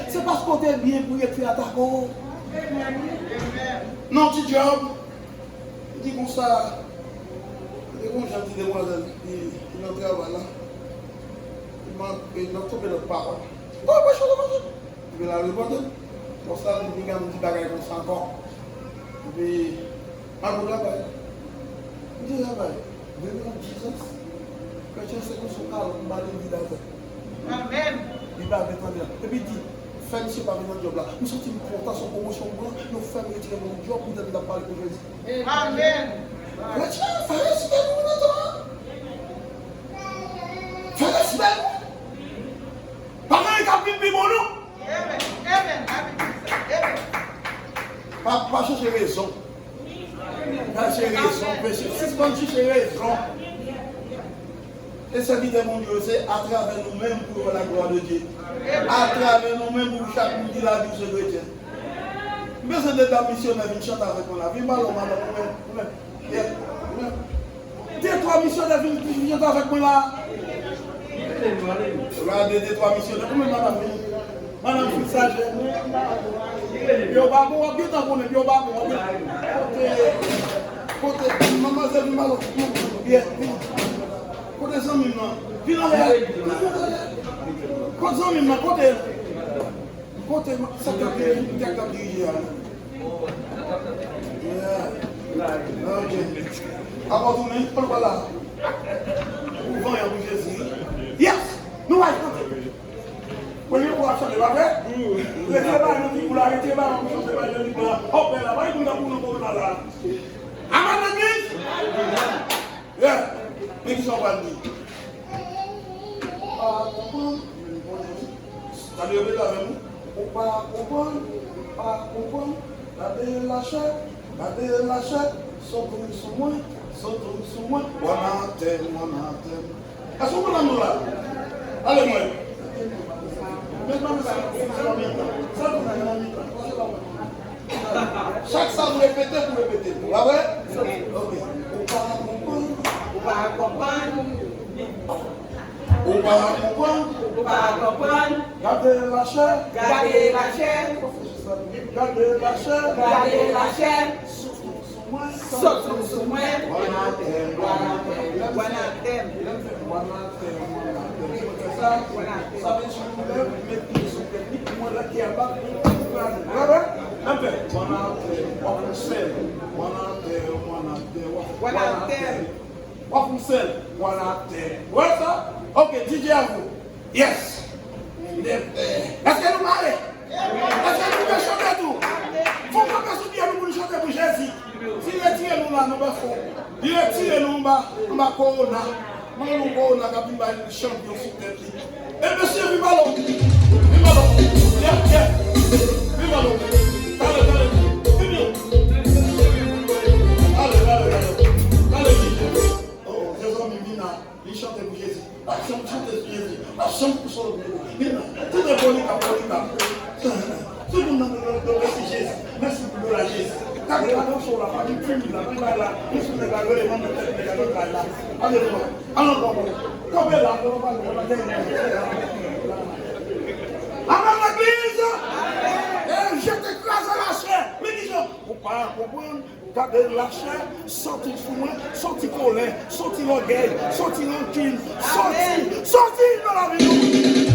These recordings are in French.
C'est parce qu'on est bien pour être à ta cause. Non, petit job. Il dit comme ça. Il dit comme ça, petite demoiselle. Il est travail là. Il m'a trompé notre parole. Oh, moi, je vais la répondre. Pour ça, il dit qu'il dit bagaille comme ça encore. Et puis, je vais là-bas. Il dit là-bas. Venez en Jesus. Chrétien, c'est comme son calme. Il m'a dit là-bas. Amen. Il va avec toi. Et puis il dit, fais monsieur pas venir job là. Nous sommes une portation promotion blanc, nous faisons retirer mon job pour donner la parole pour Jésus. Amen. Chrétien, fais respect nous maintenant. Fais respect nous. Pas un capitaine de mon nom. Amen. Amen. Pas chercher raison. Pas chercher raison. C'est pas chercher raison. Et ce qui est mon Dieu, c'est à travers nous-mêmes pour la gloire de Dieu. À travers nous-mêmes pour chaque nous dire la vie de Dieu. Mais c'est de la mission de vie, chante avec moi. Viens pas là, Des trois missions de vie, chante avec moi là. Regardez des trois missions de vie. Madame, madame, sage. puis on va bon, bien temps, puis on va bon. Côté, mademoiselle, malo, bien, côté ça, maintenant. Puis là, côté ça, maintenant, côté, ça peut être dirigé. Ok. Avant tout, on va là. Vous voyez en Jésus. Yes! Nous allons chanter. Vous voyez pour chanter, pas vrai? Les débats, vous l'arrêtez, vous chantez pas de l'Église. Hop, là, vous allez nous là là. Amen, l'église? Yeah. Mais qui sont pas dit? T'as levé là avec nous? On va comprendre. Gardez la chair, sautons sur moi. Est-ce qu'on va nous là? Allez, moi. Chaque fois vous répétez, vous répétez. Vous voyez? Ok. On va comprendre. Gardez la chair. Sautons sur moi. Ok, DJ à vous. Yes. Est-ce que nous parlez? Est-ce que nous pouvons chanter tout? Il faut pas se dire nous chanter pour Jésus. Si il retire nous là, nous faisons. Il retire nous, nous va corona. Nous corona, nous va être champion sur tête. Et monsieur, vive l'eau. Vive l'eau. Vive l'eau. Allez. Oh, Jésus m'a dit, il chante pour Jésus. Il chante pour Jésus. Il chante pour son Dieu. Tout est politique. Tout le monde merci Jésus. Merci pour la Jésus. Quand il y a un sur la famille, il y a un là, il se met à gueuler, il y a un autre là. Allons, comme elle a, on va Amen l'église. Je t'écrase à la chair. Mais disons, vous pas comprendre, garder la chair, sortir de moi, sortir colère, sortir l'orgueil, sortir rancune, sortir dans la vie.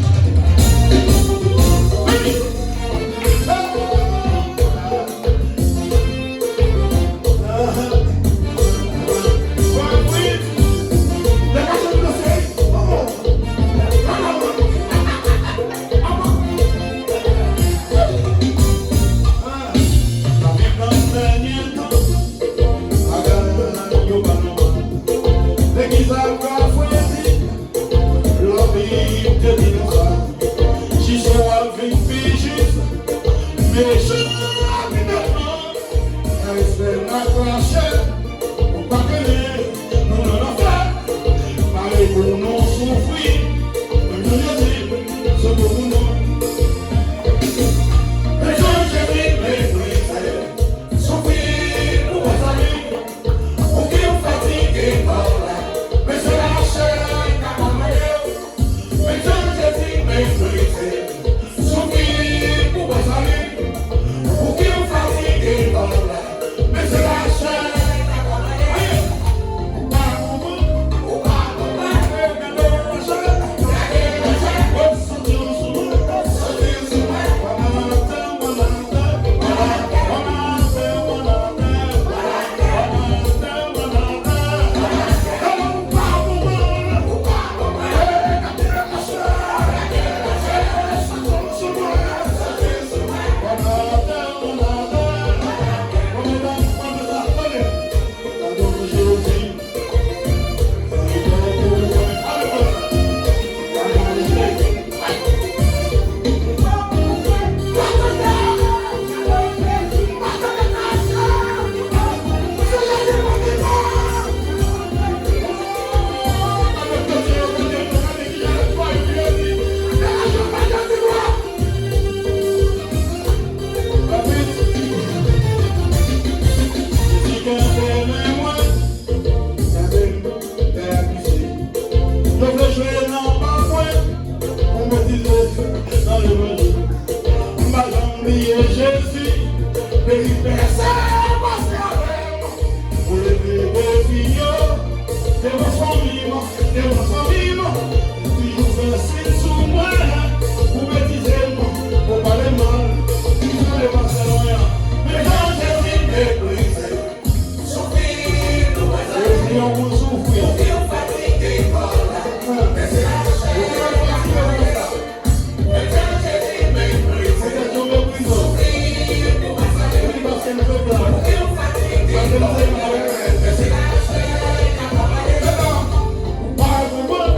Jésus. Bible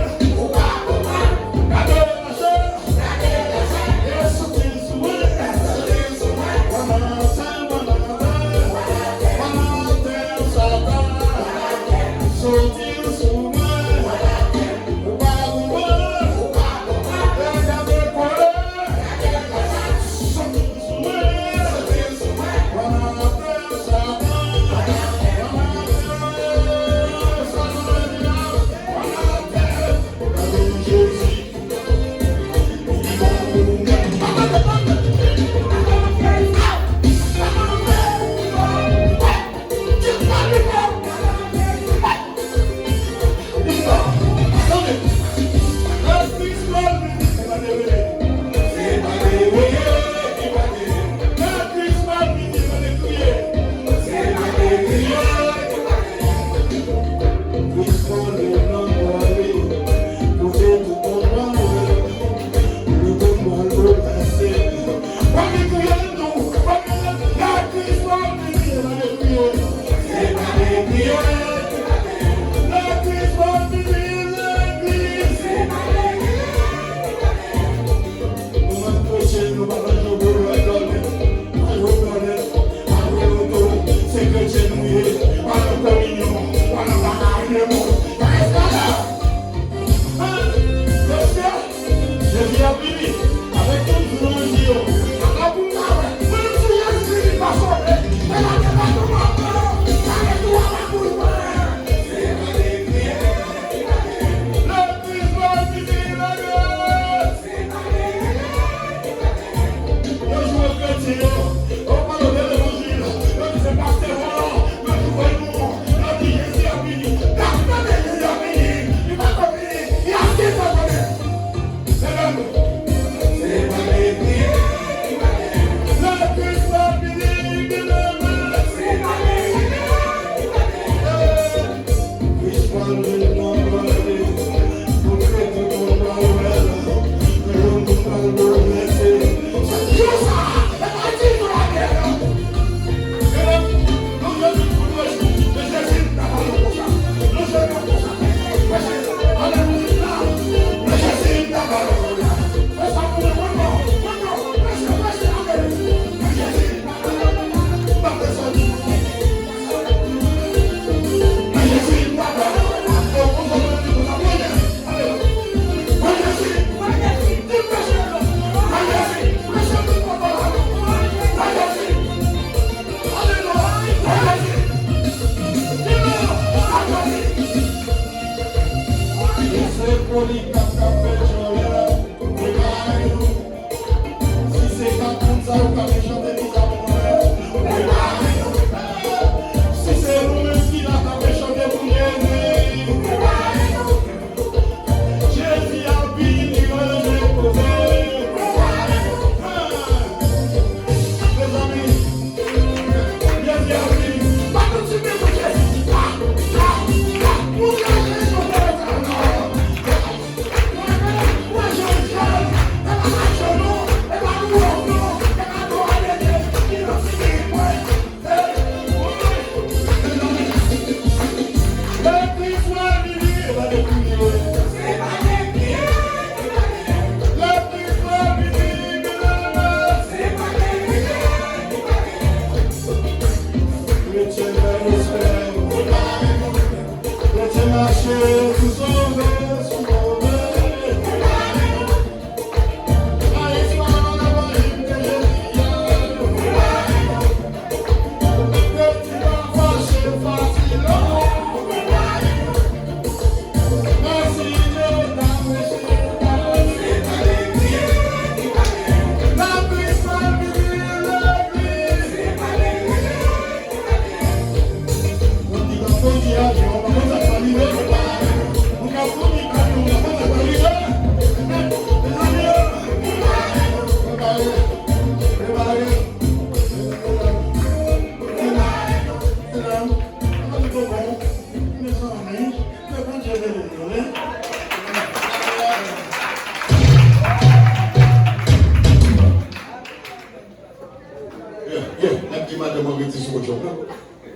madame a été sur le job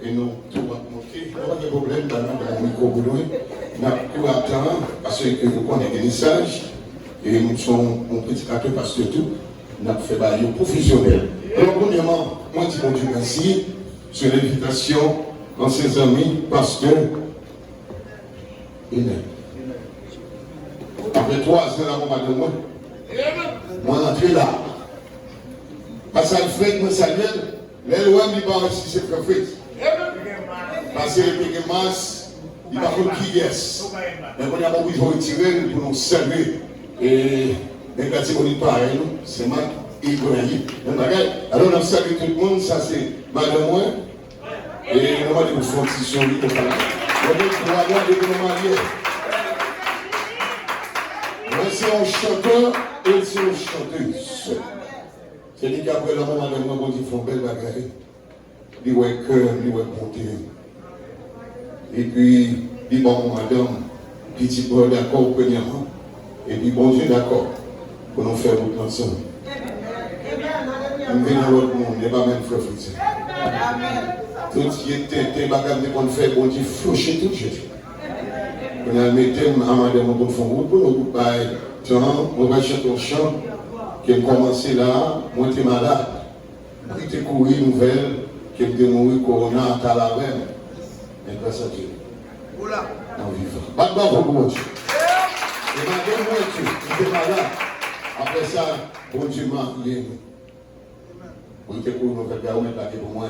et nous, tout va monter. On n'a pas de problème dans le micro-boulot. On a pu attendre parce que nous connaissons des messages et nous sommes un petit acteur parce que tout, on a fait un professionnel. Alors, premièrement, moi, je dis bon Dieu merci sur l'invitation dans ses amis parce que il est. Après 3 ans, là, madame, moi, rentré là. Parce que Fred, moi, ça vient, les lois, il va aussi c'est Fred. Parce que les masses, il va faire qui est. Mais on a pas besoin de retirer pour nous saluer. Et les gars, on dit pareil, c'est moi, Ibrahim. Alors, on a salué tout le monde, ça c'est madame, moi. Et on va dire, vous faites une petition, on va dire, moi, c'est un chanteur et c'est une chanteuse. C'est dit qu'après la maman de moi, ils font belle bagarre. Ils ont cœur, ils ont bonté. Et puis, ils bon, madame, petit peu d'accord premièrement. Et puis, bon Dieu, d'accord, pour nous faire route ensemble. On vient dans l'autre monde, n'est pas même frère frère. Tout ce qui était bagarre qu'on fait, bon Dieu, floucher tout de suite. On a mis à madame pour faire route, pour nous faire on va chanter au chant. Qui a commencé là, moi j'étais malade. J'ai couru une nouvelle, qui a mourir corona à la reine. Mais grâce à Dieu. En vivant. Pas de bravo pour moi. Et madame, moi, j'étais malade. Après ça, bon Dieu m'a lié. On était pour nous faire garder pour moi.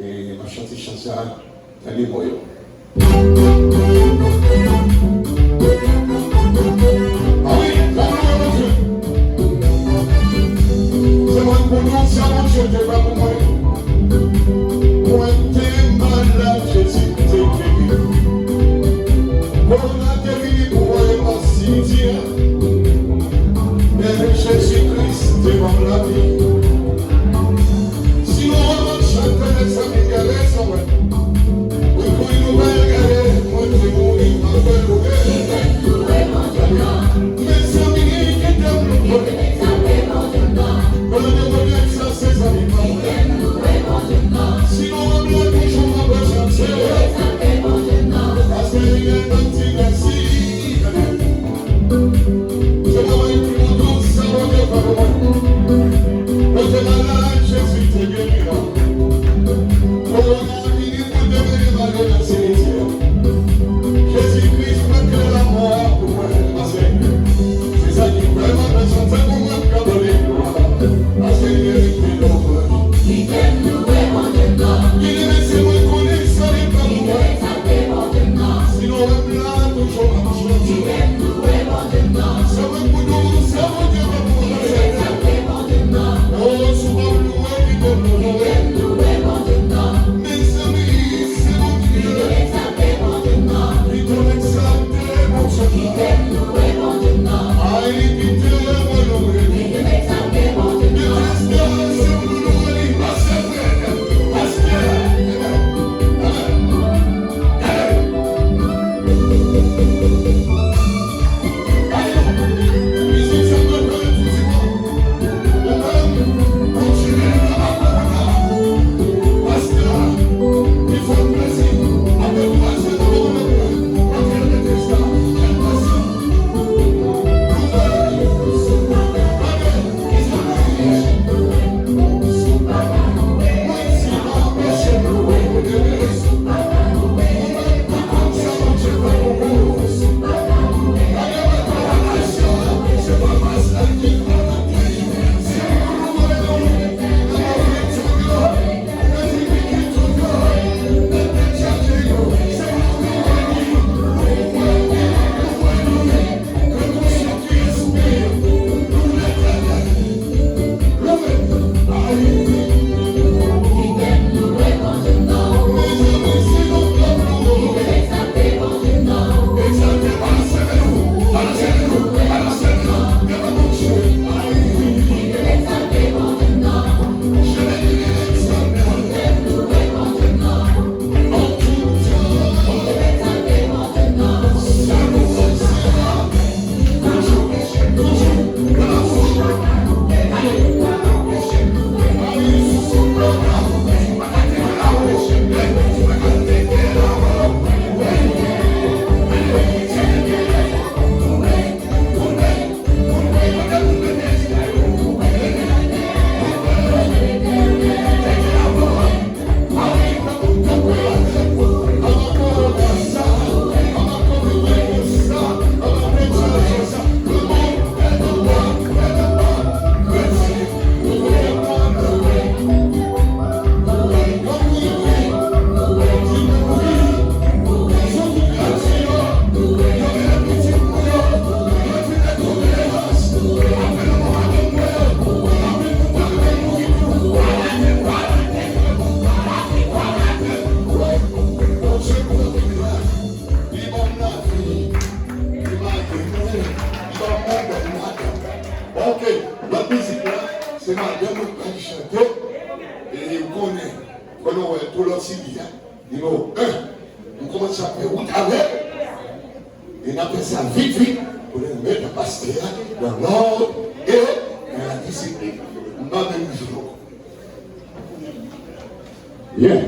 Et ma chanté chanson, elle est moyen. Ah oui, mon Dieu. Pour nous, ça mon Dieu, tu vas pour moi. Moi, t'es malade, je suis guéri. On a guéri pour moi et mon cimetière. Mais Jésus-Christ, t'es dans la vie. Si on remonte chacun les amis galères, ça va. Oui, pour une nouvelle galère, moi, je vais mourir, ma belle oreille. Mes amis qui t'aiment le premier. On a des ça, c'est ça, connaît. Quand on est tout l'autre civique, il dit, on commence à faire route avec. Et on appelle ça vite, vite, pour le mettre à passer dans l'ordre et dans la discipline. On va même jour. Yeah.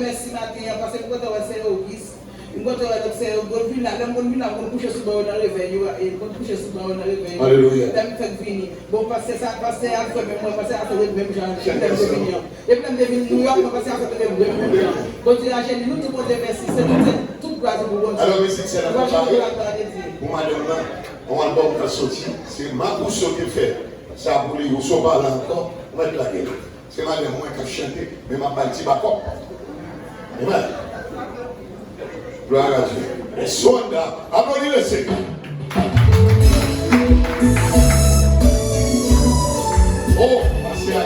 Merci matin parce que quand on va faire au gis, quand on va faire au gol, là, on va coucher sur le réveil, et on coucher sur le réveil. Alléluia. Bon, parce que ça passe à faire même moi, parce que ça fait même genre, et puis de New York, parce que ça fait même genre. Donc la chaîne nous tout le monde merci, c'est tout grâce au bon. Alors mais c'est la pour madame là, on va donc sortir, c'est ma bouche qui fait. Ça pour les vous sont pas là encore, on va être la gueule. C'est madame moi qui a chanté, mais ma partie va pas. Amen. Gloire à Dieu. Et sonda, applaudis le Seigneur. Oh, passez à la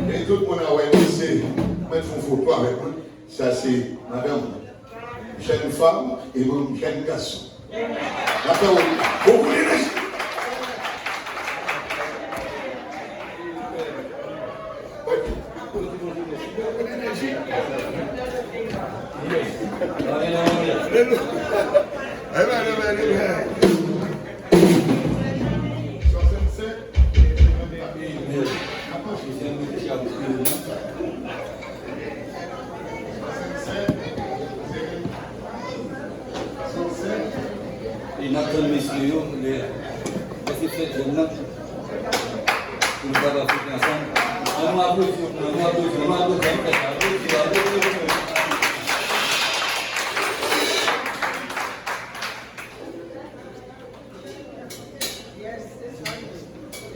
Et tout le monde a laissé mettre une photo avec moi. Ça, c'est madame, jeune femme et une jeune garçon. D'accord, vous voulez les... Et notre messieurs, les fêtes de nous, nous allons faire ensemble. On applaudit.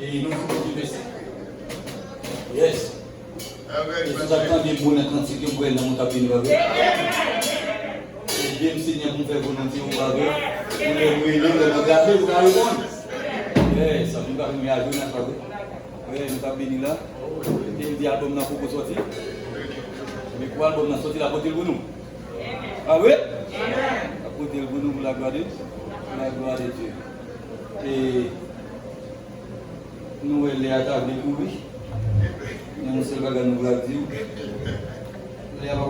Et nous sommes merci. Yes. Et vous attendez pour la quantité que vous avez dans mon tapis de bien me signer pour faire volonté au baveux. Pour les brûler, vous regardez, vous allez voir. Oui, ça nous va nous à jouer dans la oui, nous sommes bénis là. Et il dit l'album n'a pas sorti. Mais quoi, l'album n'a sorti la côté pour nous? Ah oui? La côté pour nous, pour la gloire de Dieu. La gloire de Dieu. Et nous, les attaques découvrir. Nous sommes là, nous voulons dire. Les attaques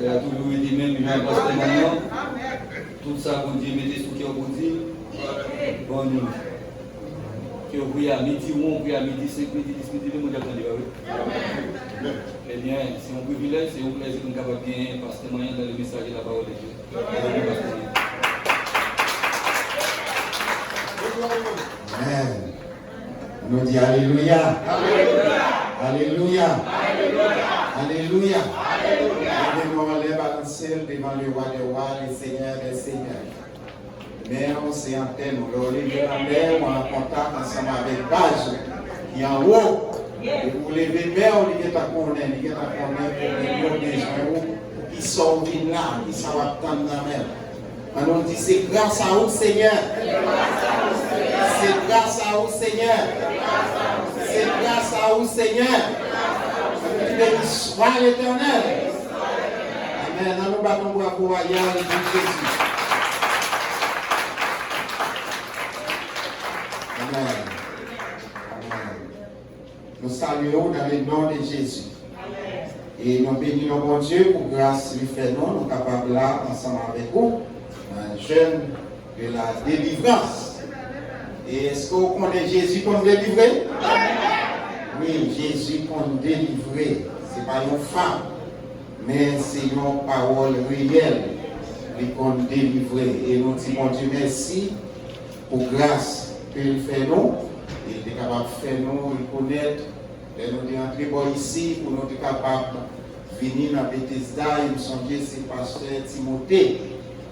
il a toujours été même, il a passé maintenant. Tout ça, bon Dieu, mettez sous cœur, bon Dieu. Bon nuit. Que vous priez à midi, ou on prie à midi, 5 midi, 10 midi, le monde attendez. Eh bien, c'est un privilège, c'est un plaisir de nous avoir bien, parce que moyen dans le message de la parole de Dieu. Amen. Nous disons Alléluia. Alléluia. Alléluia. Nous les balancer devant le roi des rois, le Seigneur des seigneurs. Mais on s'est en terre, nous le lever la mer, on est en contact ensemble avec Baz, qui est en haut. Et pour lever mer, on dit que tu as connu, pour les gens qui sont venus là, qui sont attendus dans la mer. On dit c'est grâce à vous, Seigneur. C'est grâce à vous, Seigneur. C'est grâce à vous, Seigneur. Béni soit l'Éternel. Amen. Nous battons pour royal de Jésus. Amen. Amen. Nous saluons dans le nom de Jésus. Et nous bénissons mon Dieu pour grâce lui fait nous, nous sommes capables là ensemble avec vous, un jeûne de la délivrance. Et est-ce que vous connaissez Jésus qu'on délivrer? Oui, Jésus qu'on délivrer. Ce n'est pas une femme. mais c'est une parole réelle qui qu'on délivrer. Et nous disons, mon Dieu, merci pour grâce qu'il fait nous. Il est capable de faire nous reconnaître. Et nous sommes entrés ici pour nous être capables de venir dans Bethesda. Il me semble que c'est pasteur Timothée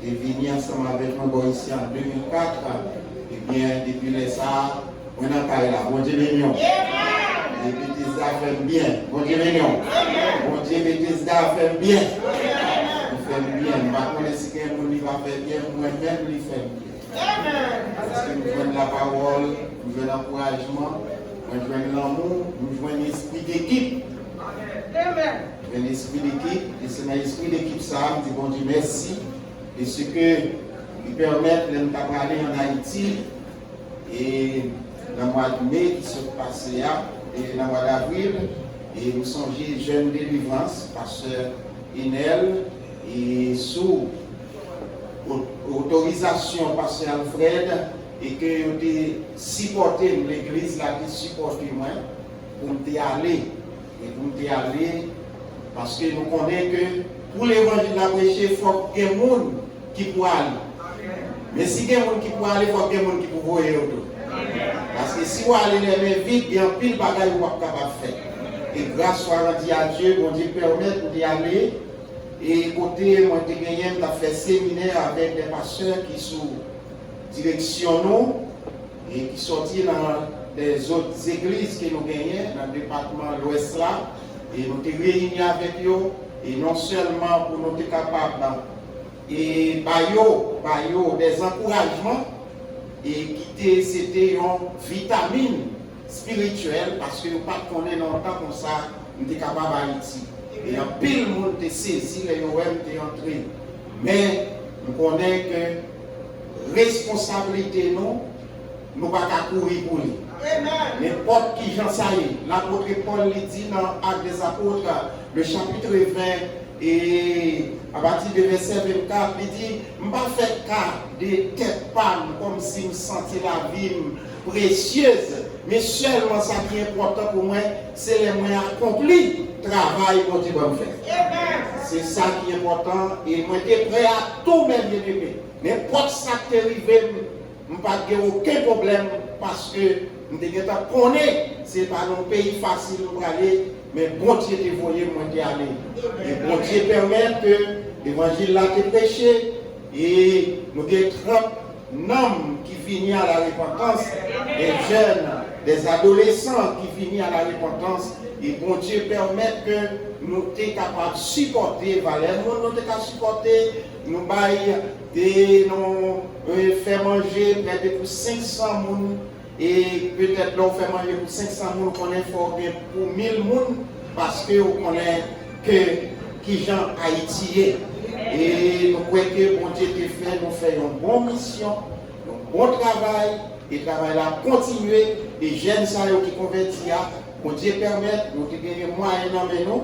qui est venu ensemble avec nous ici en 2004. Et bien, depuis les ça, on a parlé là. Bon Dieu, mignon. Et Bethesda fait bien. Bon Dieu, mignon. Bon Dieu, Bethesda fait bien. Il fait bien. Je ne sais pas si quelqu'un va faire bien, moi-même, il fait bien. Parce que nous jouons la parole, nous jouons l'encouragement, nous jouons l'amour, nous jouons l'esprit d'équipe. Nous jouons l'esprit d'équipe, et c'est dans l'esprit d'équipe ça, je dis bon Dieu merci. Et ce que nous permettent de nous parler en Haïti, et dans le mois de mai qui se passe là, et dans le mois d'avril, et nous sommes jeunes délivrance, pasteur Inel, et sous autorisation pasteur Alfred, et que nous supporté l'église là qui supporte moi pour nous aller et pour nous aller parce que nous connaissons que pour l'évangile de la prêcher il faut qu'il y ait des gens qui puissent aller. Mais si il y a des gens qui puissent aller, il faut qu'il y ait des gens qui puissent voir autour. Parce que si vous allez les mains vides, il y a un pile de bagages que vous n'êtes pas capable de faire. Et grâce soit rendue à Dieu, bon Dieu permet d'y aller. Et côté, moi j'ai gagné, j'ai fait séminaire avec des pasteurs qui sont direction nous et qui sortent dans des autres églises que nous gagnons dans le département de l'Ouest là. Et nous sommes réunis avec eux. Et non seulement pour nous être capables et des encouragements et qui c'était une vitamine spirituelle parce que nous ne connaissons pas longtemps comme ça, nous sommes capables d'Haïti. Et un pile de monde est saisi, les OM est entré. Mais nous connaissons que responsabilité nous ne pouvons pas courir pour lui. N'importe qui j'en sais. L'apôtre Paul dit dans Actes des Apôtres, le chapitre 20 et à partir du verset 24, il dit, je ne vais pas faire cas de tête pâle comme si je sentais la vie précieuse, mais seulement ça qui est important pour moi, c'est les moyens accomplis, travail pour Dieu va me faire. C'est ça qui est important et moi je suis prêt à tout même bien. N'importe ça qui est arrivé, je n'ai pas aucun problème parce que je connais, ce n'est pas un pays facile pour aller, mais bon Dieu te voyait moi d'y aller. Et bon Dieu permet que l'évangile l'a été prêché et nous avons 30 hommes qui viennent à la repentance, des jeunes, des adolescents qui viennent à la repentance. Et bon Dieu permet que nous soyons capables de supporter Valère, nous sommes capables de supporter, nous faire manger peut-être pour 500 personnes. Et peut-être là, on fait manger pour 500 personnes, on connaît fort bien pour 1000 personnes, parce qu'on connaît que qui gens haïtiens. Et nous croyons que bon Dieu te fait, nous faisons une bonne mission, un bon travail, et le travail là continuer. Les jeunes qui convertissent, bon Dieu permet, nous te gagner moyens dans nous,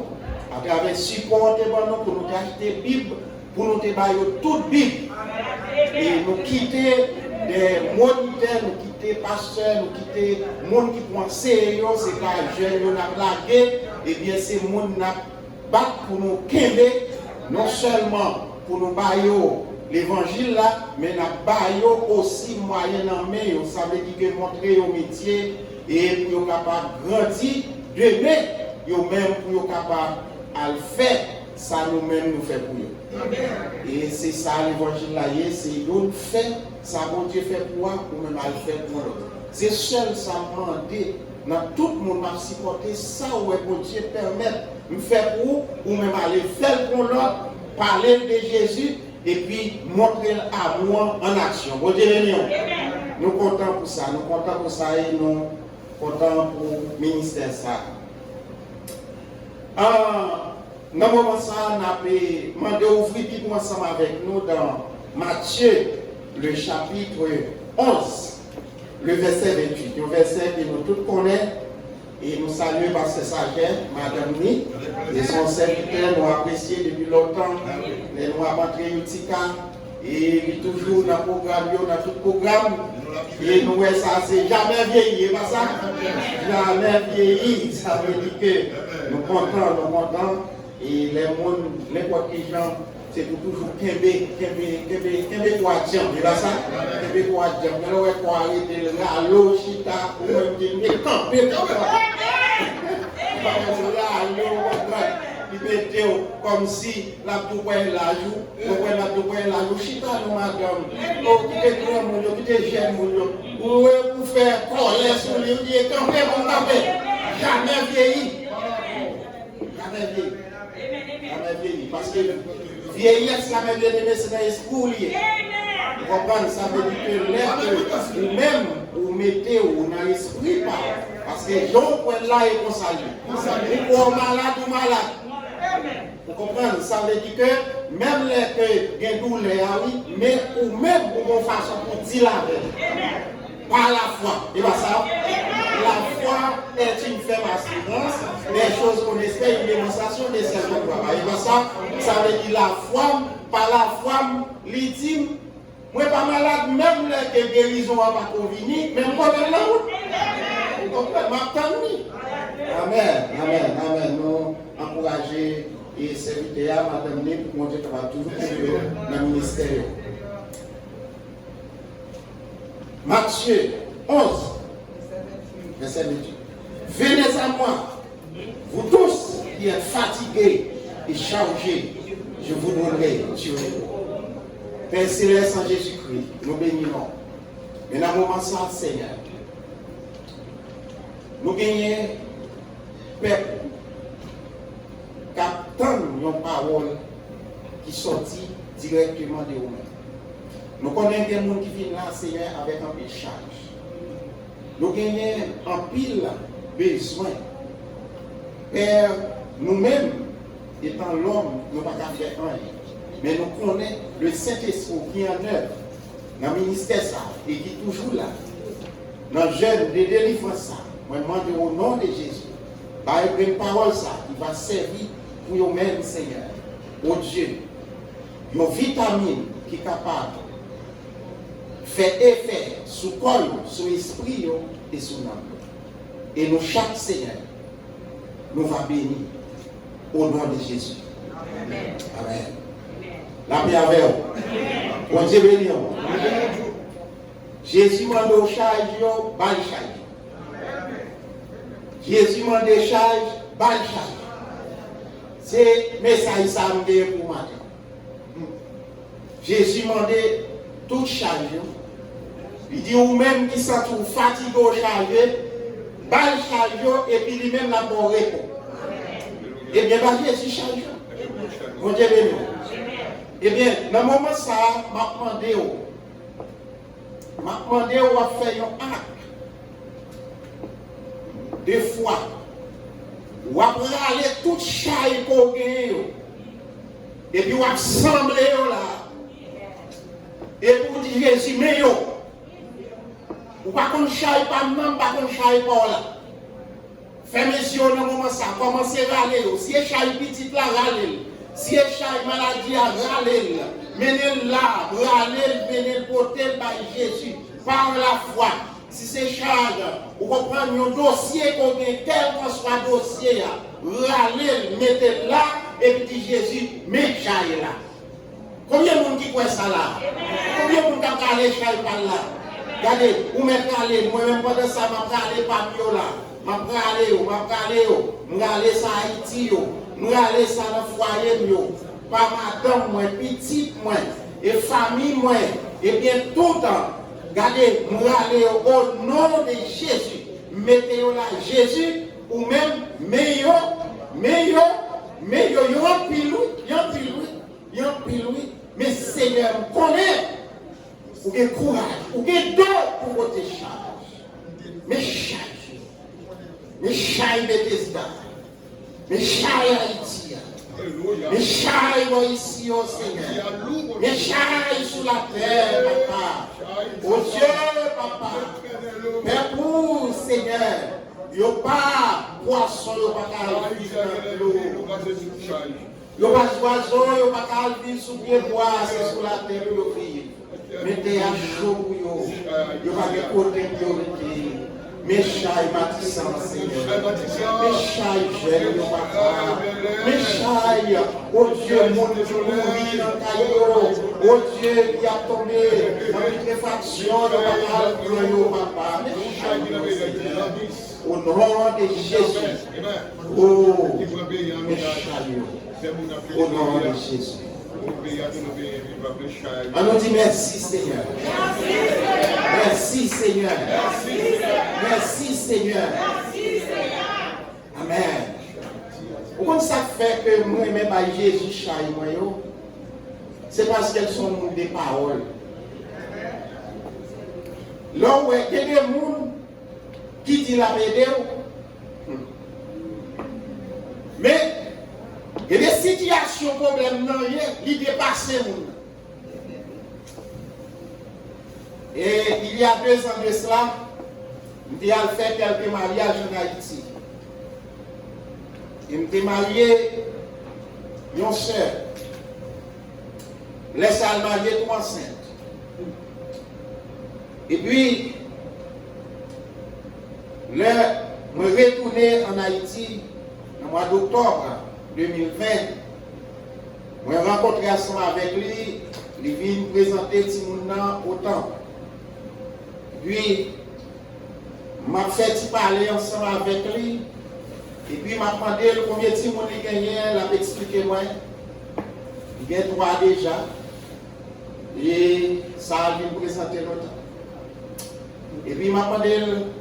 à travers support pour nous acheter Bible, pour nous te bailler toute Bible. Et nous quitter des moniteurs, nous quitter pasteurs, nous quitter les gens qui pensent sérieux, c'est pas jeunes, nous avons blagué, et bien c'est les gens qui battent pour nous quémer, non seulement pour nous bailler l'évangile là, mais nous baillons aussi moyen en main, ça veut dire que montrer au métier et pour être capable de grandir, demain, même pour être capable de le faire, ça nous-mêmes nous fait pour eux. Et c'est ça l'évangile là, c'est nous fait, ça bon Dieu fait pour moi, ou même à le faire pour l'autre. C'est seul ça demander, dans tout le monde à supporter ça où bon Dieu permet de faire pour vous, ou même aller faire pour l'autre, parler de Jésus, et puis montrer l'amour en action. Bon Dieu les nous comptons pour ça, et nous comptons pour le ministère ça. Dans le moment ça, on a demandé d'ouvrir Bible ensemble avec nous dans Matthieu, le chapitre 11, le verset 28. Un verset que nous tous connaissons et nous saluons par ses sagesse, Madame Ni, et son serviteur nous apprécié depuis longtemps. Et nous avons entré Utica et il est toujours dans le programme, dans tout le programme. Et nous, ça, c'est jamais vieilli, pas ça? Jamais vieilli, ça veut dire que nous comptons. Et les mondes, n'importe quel gens, c'est pour toujours Kembe quoi dire, c'est pas ça? Kembe quoi dire, mais on va quoi arrêter là, l'eau, chita, ou même des campé, comme si la douane la joue, chita, nous madame, oh, qui est grand monde, qui est jeune monde, ou pour faire coller sur les lieux, campé, mon campé, jamais vieilli. Jamais vieilli. Parce que vieillesse, ça veut dire que c'est dans l'esprit. Vous comprenez? Ça veut dire que l'être, ou même, vous mettez dans l'esprit, parce que Jean, là, est consagré. Ou malade ou malade. Vous comprenez? Ça veut dire que même les que vous avez douleur, mais ou même pour une façon pour dire la vérité. Par la foi. Et bien ça, la foi est une ferme assurance des choses qu'on espère, une démonstration des services de travail. Et bien ça veut dire la foi, par la foi, l'intime. Moi, pas malade, même les guérisons à ma convenir, même pas dans la route. Vous comprenez? Amen, amen, amen. Nous encourager et serviteurs, madame Né, pour montrer qu'on va toujours dans le ministère. Matthieu 11, verset 28. Venez à moi, vous tous qui êtes fatigués et chargés, je vous donnerai du repos. Père céleste en Jésus-Christ, nous bénissons. Mais dans le moment ça, Seigneur, nous gagnons peuple qui attend nos paroles qui sortent directement de nous-mêmes. Nous connaissons des gens qui viennent là, Seigneur, avec un peu de charge. Nous gagnons un pile besoin. Père, nous-mêmes, étant l'homme, nous ne pouvons pas faire rien. Mais nous connaissons le Saint-Esprit qui est en œuvre dans le ministère et qui est toujours là. Dans le jeûne de délivrance, moi je demande au nom de Jésus, par une parole ça, qui va servir pour vous-même, Seigneur, au Dieu. Une vitamine qui est capable fait effet sur le corps, sur l'esprit et sur l'âme. Et nous, chaque Seigneur, nous va bénir au nom de Jésus. Amen. Amen. La paix avec vous. Bon Dieu béni. Jésus m'a donné au charge, bal charge. Jésus m'a donné charge, bal charge. C'est message ça me pour matin. Jésus m'a donné toute charge. Il dit ou même qui sont fatigués au charge, bal charge et puis lui-même la bon repos. Eh bien, Jésus charge. Bon Dieu béni. Eh bien, dans le moment ça, m'a demandé à faire un acte de foi. Ou après aller toute chaille qu'on gagne. Et puis on assembler là. Et pour dire Jésus, mais yo. Ou pas qu'on chaille pas même, pas qu'on chaille pas là. Fais mes yeux dans le moment ça, commencez à râler. Si chaille petite là, râler. Si chaque maladie a râlé, menez là, râlez, venez porter par Jésus, par la foi. Si c'est charge, vous comprenez un dossier qu'on a, quel que soit le dossier, râlez, mettez là, et puis Jésus, mettez chaille là. Combien de monde qui croit ça là? Combien de monde qui a râlé chaille par là? Regardez, vous mettez râlé, moi-même pendant ça, je vais râler par là. Je vais râler ça à Haïti. Nous allons ça dans le foyer, par madame, moi, petite, moi, et famille, moi, et bien tout le temps. Regardez, nous allons au nom de Jésus. Mettez-vous là, Jésus, ou même, meilleur, yon pilou, mais Seigneur, connaît, ou que courage, ou que don pour votre charge. Mais charge Bethesda. Mais chaille Haïti, mais chaille ici au Seigneur, mais chaille sur la terre, papa. Oh Dieu, papa. Mais pour Seigneur, il n'y a pas poisson, il n'y a pas vivre dans l'eau. Il n'y a pas d'oiseau, il n'y a pas vivre sous pied bois, c'est sur la terre pour vivre. Mettez à chaud pour eux. Il n'y a pas de côté pour eux. Mes chai matissants, Seigneur. Mes chai jeune, papa. Mes chai, oh Dieu, mon Dieu, mourir dans le caillou. Oh Dieu, qui a tombé dans l'utréfaction de papa. Mes chai, Seigneur. Au nom de Jésus. Oh, mes chai. Au nom de Jésus. On nous dit merci Seigneur. Merci Seigneur. Merci Seigneur. Amen. Pourquoi ça fait que moi-même Jésus chaille moi? C'est parce qu'elles sont des paroles. Là où il y a des gens qui disent la vérité. Mais il y a des situations, problèmes, non, il dépasse le monde. Et il y a 2 ans de cela, je suis fait quelques mariages en Haïti. Je suis marié une soeur. Laisse-la marier 3 enceintes. Et puis, je suis retourné en Haïti au mois d'octobre 2020. Je suis rencontré ensemble avec lui, il vient me présenter Timouna au temple. Puis, je m'ai fait parler ensemble avec lui. Et puis, je m'a demandé combien de Timouna il gagne, il a expliqué moi. Il gagne 3 déjà. Et ça a me présenter longtemps. Et puis, il m'a demandé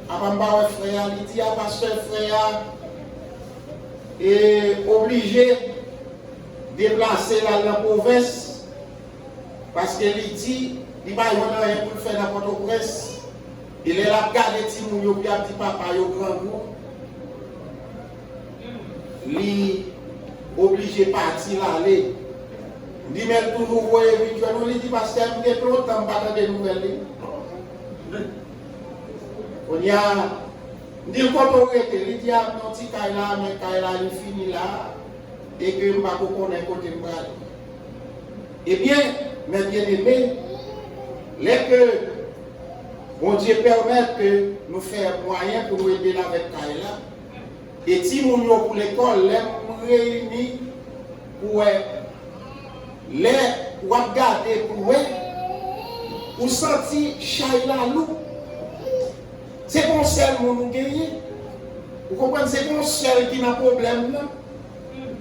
à Bamba frère, il dit à pasteur frère, et obligé de déplacer dans la province parce qu'il dit il va y avoir rien pour faire dans Port-au-Prince. Il est là, regardé Timoun, il a dit papa, il est grand groupe. Il est obligé de partir aller. Il dit mais toujours voyez habituellement, il dit parce qu'il y a longtemps pas de nouvelles. On y a il dit quand on était, il dit à non petit Kaila, mais Kaila il finit là et que je ne sais pas côté moi. Eh bien, mes bien-aimés, les que bon Dieu permet que nous fassions moyen pour nous aider avec Kaila, et si nous sommes pour l'école, les réunis pour les regarder pour sentir Chaila loup. C'est bon seul qui nous gagne. Vous comprenez? C'est bon seul qui n'a pas de problème.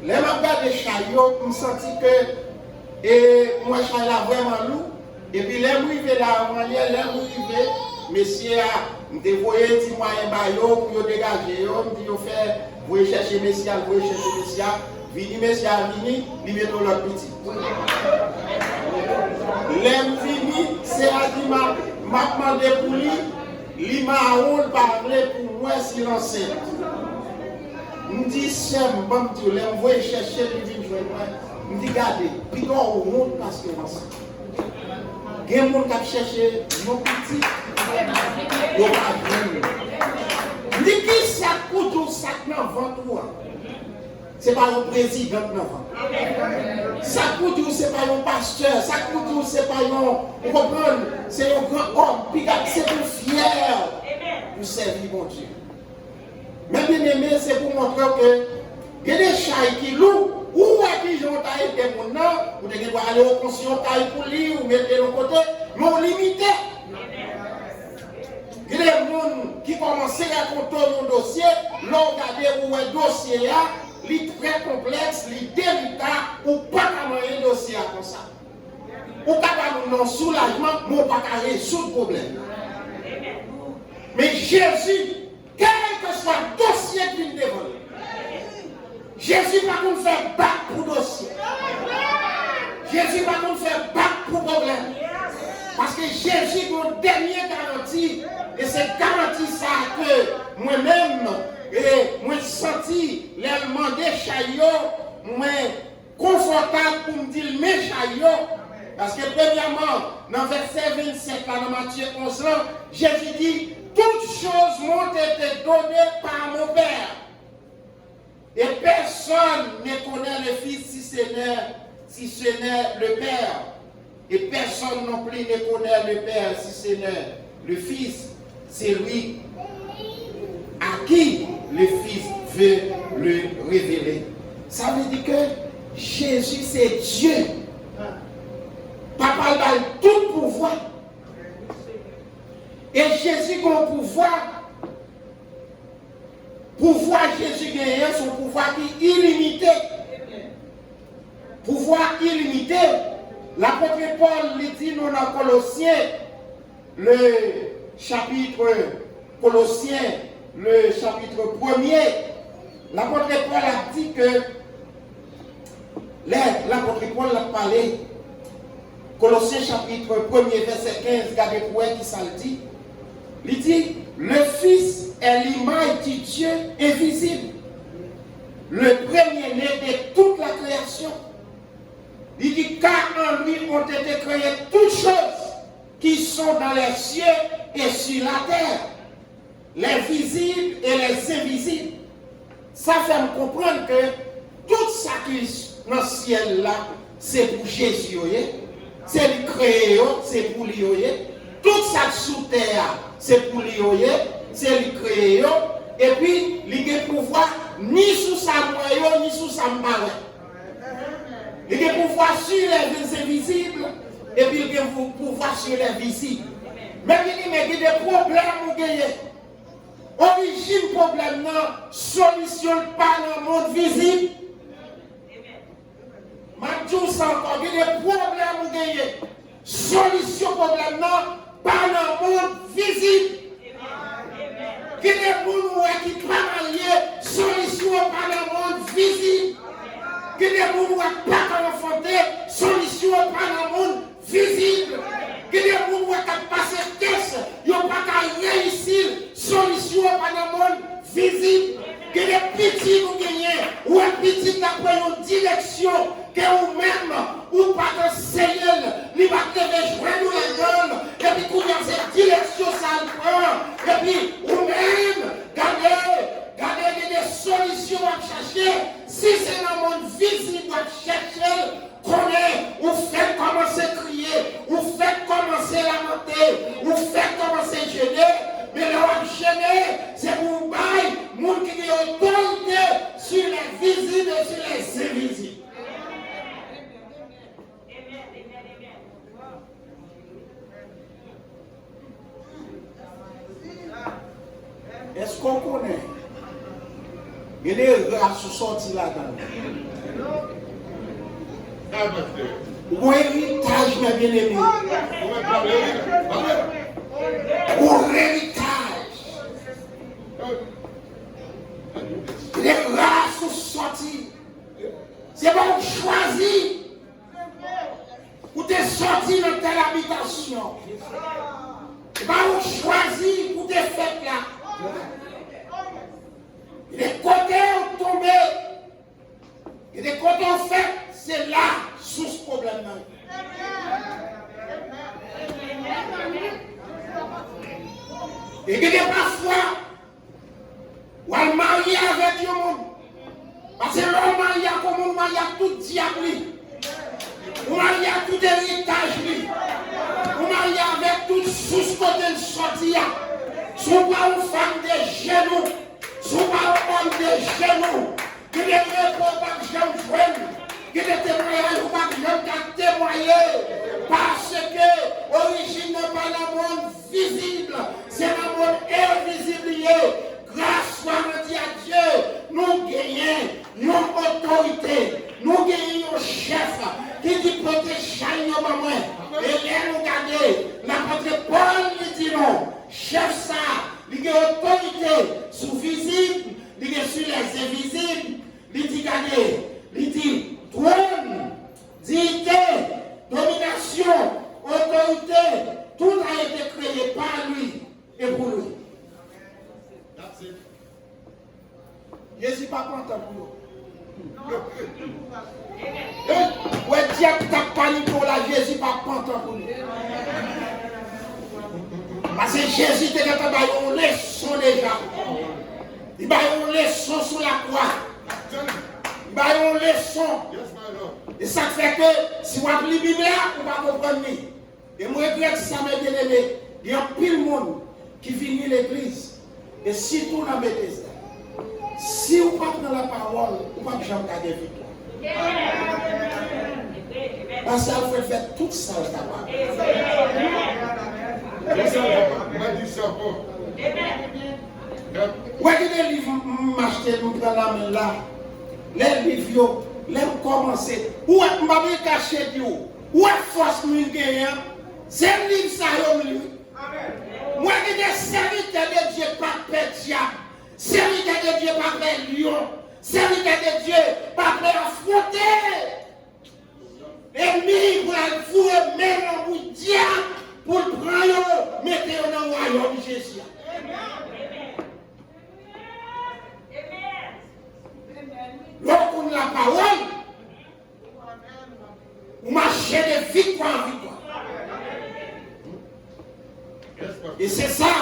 Les regards de Chaillot, je me sens que moi, je suis là vraiment loup. Et puis, les arrivés là, les messieurs, je me dévoyé des moyens pour dégager. Je me dis, vous cherchez messieurs, vous cherchez messieurs. Vini messieurs, vini, ils mettent leur petit. Les vini, c'est à dire, m'a demandé pour lui. Il m'a parlé pour moi si l'enceinte. Je dis, c'est un bon Dieu, je vais chercher le vin joindre. Je dis, regardez, puis on monte parce que l'enceinte. Il y a des gens qui cherchent nos petits. Je dis, qui ça coûte ou ça n'a ventre? Ce n'est pas un président qui n'a ventre. Ça coûte ou ce n'est pas un pasteur. Ça coûte ou ce n'est pas un. C'est un grand homme. Puis c'est pour fier pour servir mon Dieu. Mais bien aimé, c'est pour montrer que il y a des chats qui louent. Ou est-ce qu'ils ont été mon nom, ou ils doivent aller au conseil pour lui, ou mettre de l'autre côté, mais on limite. Il y a des gens qui commencent à compter mon dossier, l'on regarde où est le dossier, il est très complexe, il est délicat, ou pas qu'à un dossier comme ça. Ou pas qu'à un soulagement, mais pas qu'à résoudre le problème. Mais Jésus, quel que soit le dossier qu'il dévole, Jésus va nous faire battre pour dossier. Jésus va nous faire battre pour problème. Parce que Jésus est notre dernière garantie. Et c'est garantie ça que moi-même, et moi senti l'élément des chaillots, moi confortable pour me dire mes chaillots. Parce que premièrement, dans verset 27, dans Matthieu 11, Jésus dit, toutes choses m'ont été données par mon Père. Et personne ne connaît le Fils si ce n'est le Père. Et personne non plus ne connaît le Père si ce n'est le Fils. C'est lui qui le Fils veut lui révéler. Ça veut dire que Jésus c'est Dieu. Papa a tout pouvoir. Et Jésus a un pouvoir. Pouvoir Jésus gagne son pouvoir qui est illimité. Pouvoir illimité. L'apôtre Paul le dit nous dans Colossiens, le chapitre Colossiens, le chapitre 1er. L'apôtre Paul a dit que l'apôtre Paul a parlé. Colossiens chapitre 1er verset 15, regardez pour qui ça le dit. Il dit, le Fils est l'image du Dieu invisible, le premier-né de toute la création. Il dit, car en lui ont été créées toutes choses qui sont dans les cieux et sur la terre, les visibles et les invisibles. Ça fait me comprendre que tout ça qui est dans le ciel là, c'est pour Jésus. C'est lui créé, c'est pour lui. Tout ça sous terre, c'est pour lui. C'est lui créé. Et puis, il a pouvoir ni sous sa moyen, ni sous sa main. Il a pouvoir sur les invisibles, et puis il a pouvoir sur les visibles. Mais il y a des problèmes à gagner. Origine problème, solution pas dans le monde visible. Maintenant, encore, il y a des problèmes à gagner. Solution problème, pas dans le monde visible. Il y a des gens qui travaillent, solution pas dans le monde visible. Il y a des gens qui ne pas enfanter, solution pas dans le monde visible. Il y a des gens qui ont passé test, ils n'ont pas réussir, solution pas dans le monde visible. Il y a des petits qui gagnent, ou un petit qui a pris une direction, que vous-même, ou pas de Seigneur, il va te rejoindre la gueule, et puis qu'on a cette direction, ça le prend, et puis vous-même, gardez des solutions à chercher. Si c'est dans le monde visible à chercher, connaît, ou faites commencer à crier, ou faites commencer à lamenter, ou faites commencer à gêner, mais le gêner, c'est pour vous bailler, monde qui a autorité sur les visibles et sur les invisibles. Est-ce qu'on connaît? Il y a des races sorties là-dedans. Ou héritage, mes bien-aimés. Ou héritage. Les races sorties. C'est pas choisi. Ou t'es sorti dans telle habitation. C'est pas choisi pour te faire là. Les côtés ont tombé. Et les côtés ont fait, c'est là, sous ce problème-là. Et il y a parfois, où elle marie avec le monde. Parce que l'homme marie comme on marie tout diable. On marie tout héritage. On marie avec tout sous-côté de sortie. Sont pas une femme de genoux. Sont pas un homme de genoux. Que les réponses pas que j'aime joindre. Que les témoignages pas que j'aime témoigner. Parce que l'origine n'est pas dans le monde visible. C'est dans le monde invisible. Grâce à Dieu, nous gagnons une autorité. Nous gagnons un chef qui dit protéger nos mamans. Et là, nous regardons. L'apôtre Paul lui dit non. Chef ça, il y a autorité sous visible, il y a sur les invisibles, il dit gagner, il dit trône, dignité, domination, autorité, tout a été créé par lui et pour lui. Jésus pas content pour nous. Ouais, diable t'a paniqué pour la Jésus pas content pour nous. Parce que Jésus était dans une leçon déjà. Il a une leçon sur la croix. Il a une leçon. Et ça fait que si vous avez la Bible, vous ne comprendre. Et moi, je regrette ça, mes bien-aimés. Il y a pile de monde qui vient à l'église. Et si tout n'a Bethesda, si vous pas dans la parole, vous pas jamais garder victoire. Parce qu'elle faut faire tout ça capable. Où est-ce que les livres m'acheter, nous prendre la main là? Les livres, les commencer. Où est-ce que je caché Dieu? Où est-ce que force nous gagnons? C'est le livre ça, moi, je dis serviteur de Dieu par Pétia, serviteur de Dieu par Lion, serviteur de Dieu par affronter. Ennemi pour la fourrer, même pour diable, pour le prendre, mettez-le dans le royaume de Jésus. Lorsqu'on a la parole, vous marchez de victoire en victoire. Et c'est ça,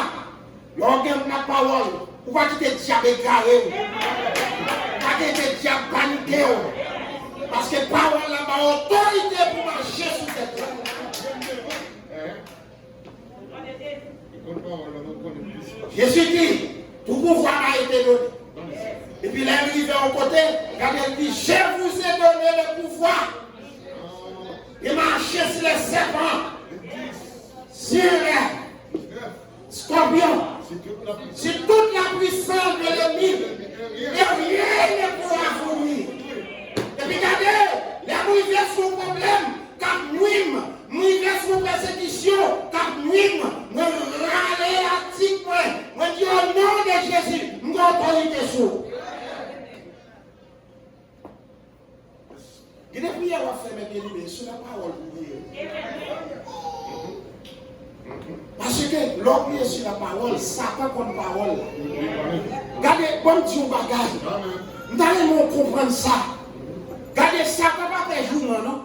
l'organe de la parole, vous ne pouvez pas diable égaré, pas de diable paniqué. Parce que la parole a autorité pour marcher sur cette terre. Jésus dit, tout pouvoir a été donné. Et puis l'arrivée au côté, quand il dit, je vous ai donné le pouvoir. Et marcher sur les serpents, sur les scorpions, sur toute la puissance de l'ennemi. Et rien ne pourra vous nuire. Et puis regardez, les mouillés sont problème, quand nous mouillés sont persécution, quand nous râlons à tic, moi dis au nom de Jésus, nous autorité sur. Il y a des prières à faire, mes bien-aimés, sur la parole de Dieu. Parce que l'homme est sur la parole, Satan comme parole. Regardez, bon Dieu, bagage. Nous allons comprendre ça. Regardez, Satan pas fait jour, non?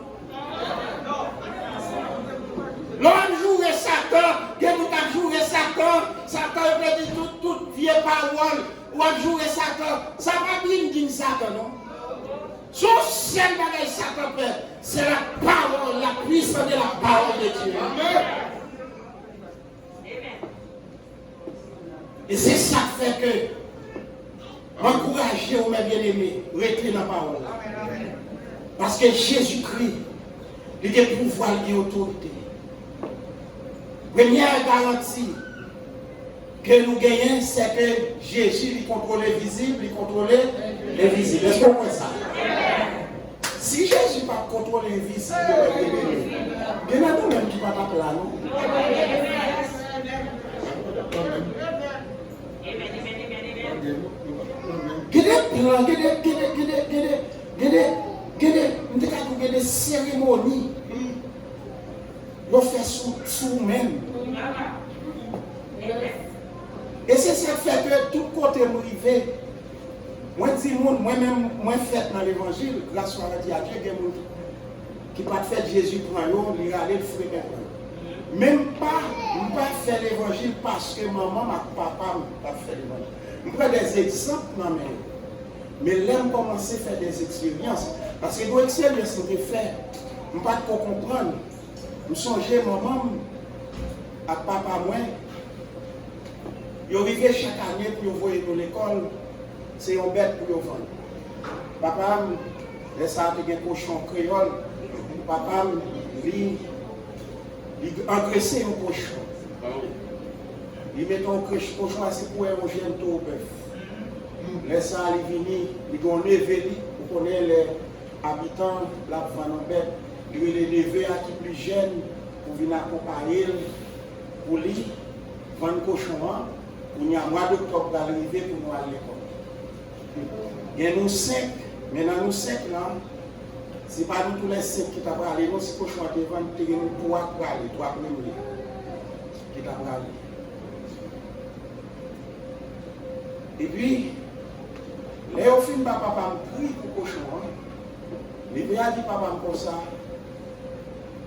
L'homme joue Satan, que nous avons joué Satan, Satan peut dire toute vieille parole, ou on joue Satan. Ça va bien dire Satan, non? Son seul bagage Satan fait, c'est la parole, la puissance de la parole de Dieu. Amen. Et c'est ça qui fait que m'encourager mes bien-aimés, rester dans la parole. Parce que Jésus-Christ, il a des pouvoirs et autorité. Première garantie que nous gagnons, c'est que Jésus il contrôle les visibles, il contrôle les visibles. Est-ce qu'on voit ça? Si Jésus ne pas contrôler les visibles, il y en a nous même qui ne pas taper là, non? Il y a des cérémonies. Ils fait sous même. Et c'est ça qui fait que tout côté arrivé. Moi, dis moi-même, moi, fait dans l'évangile, grâce à Dieu, il y a des gens qui ne pas fait Jésus pour un jour, il allait le faire. Même pas faire l'évangile parce que maman, papa n'a pas fait l'évangile. Je prends des exemples, mais là, je commence à faire des expériences. Parce que les expériences que je fais, je ne peux pas comprendre. Je songeais maman à papa moi. Ils arrivaient chaque année pour envoyer dans l'école. C'est une bête pour vendre. Papa, laisse ça avec un cochon créole. Papa, il engraissait un cochon. Il met un cochon assez pour un gène au bœuf. Laisse ça, il vient, il a levé, vous connaissez les habitants, la vente bête. Il est levé à qui plus jeune pour venir accompagner pour lui, vendre cochon. Il y a un mois d'octobre d'arriver pour nous aller à l'école. Il y a nous 5, mais dans nous 5 là, ce n'est pas nous tous les 5 qui t'ont aller, nous c'est cochon à devant, il y a nous 3 pour aller, 3 pour nous qui t'ont aller. Et puis, les au film, papa me crie pour cochon. Les pères dit papa comme ça.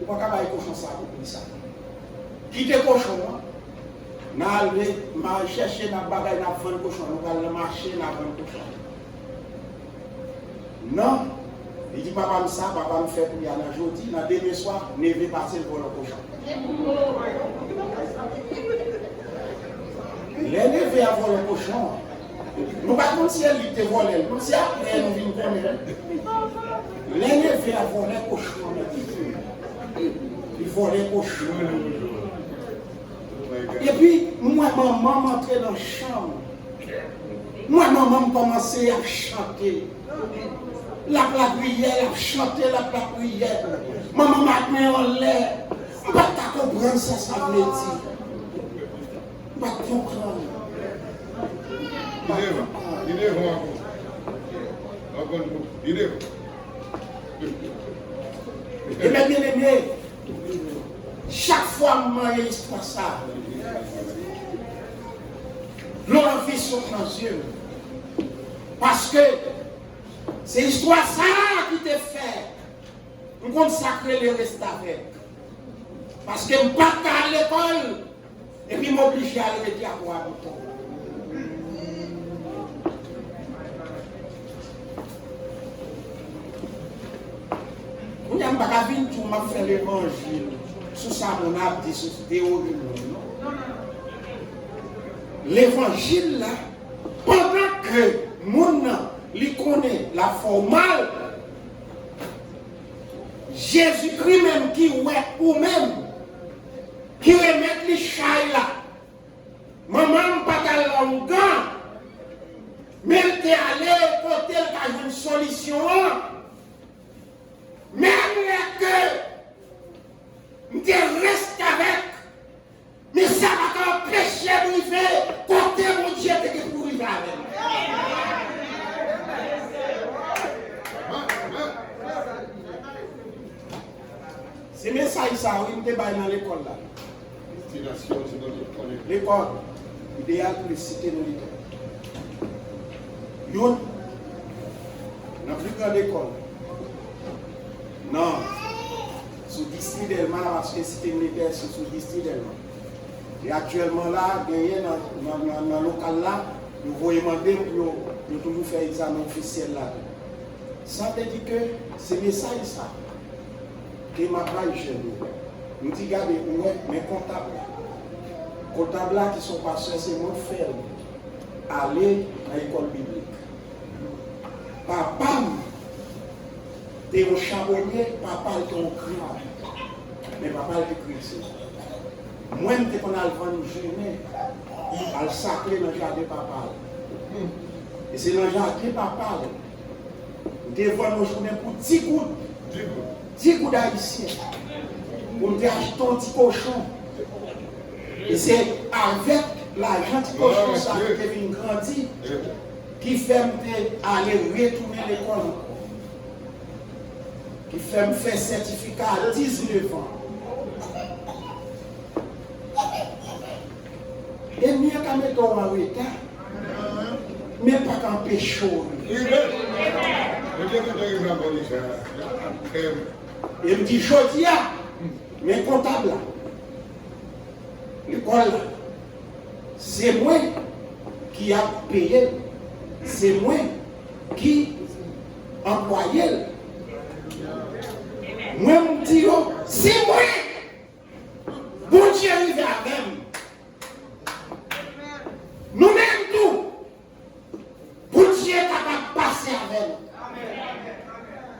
Ou pas qu'à cochon ça pour ça. Quittez cochon, n'a allé chercher dans bagaille dans vendre cochon, nous allons marcher dans vendre cochon. Non, il dit papa me ça, papa me fait pour y aller aujourd'hui, dans demain soir, ne passer le vol au cochon. L'élevé à voler le cochon. Nous ne pas comme si elle était volée, comme si après nous venons connaître. L'élevé à voler le cochon. Il volait le cochon. Et puis, moi, maman m'entrait dans la chambre. Moi, maman commençait à chanter. La prière, à chanter la prière. Maman m'a mis en l'air. Je ne peux pas comprendre ça veut dire. Je ne peux pas comprendre. Et mes bien-aimés, chaque fois que je histoire ça, l'envie sur nos yeux. Parce que c'est l'histoire ça qui te fait. Nous consacrer le reste avec. Parce que je ne peux pas à l'école et puis m'obliger à aller à voir mon temps. Vous n'avez pas vu tout m'a fait l'évangile. Sous ça, on a dit sous théorie. L'évangile là, pendant que mon lui connaît la formale, Jésus-Christ même qui ouais ou même qui remet les chai là, maman pas dans l'ongan, mais elle est allée côté elle a une solution, même que je reste avec, mais ça va t'empêcher de vivre côté mon Dieu que pour vivre avec. C'est bien ça, il me débat dans l'école là. L'école, idéal pour les cités militaires. Yon, dans plus grande école. Non, sous district d'Elma, parce que cité militaire, c'est sous district d'Elma. Et actuellement là, gagné dans le local là, nous voyons demander pour toujours faire examen officiel là. Ça veut dire que c'est message ça. Que m'a pas chez nous. Nous disons, regardez, mes comptables. Comptables là qui sont passés, c'est mon frère. Aller à l'école biblique. Papa, t'es un charbonnier, papa est un criard. Mais papa est chrétien. Moi, je suis allé vendre une journée, à le sacrer dans le jardin de papa. Et c'est dans le jardin de papa. Je suis vendre une journée pour 10 gouttes. 10 gouttes d'haïtiens. Pour me acheter un petit cochon. Et c'est avec l'argent du cochon ça qui devient grandi, qui fait aller retourner l'école. Qui fait me faire certificat à 19 ans. Et mieux qu'à mettre en retard, mais pas qu'en pécho. Et me dit, Jodia, mais comptable, l'école, c'est moi qui a payé, c'est moi qui employé. Moi, je me dis, c'est moi, bon Dieu arrive à même. Nous-mêmes tout, bon Dieu est capable de passer avec nous.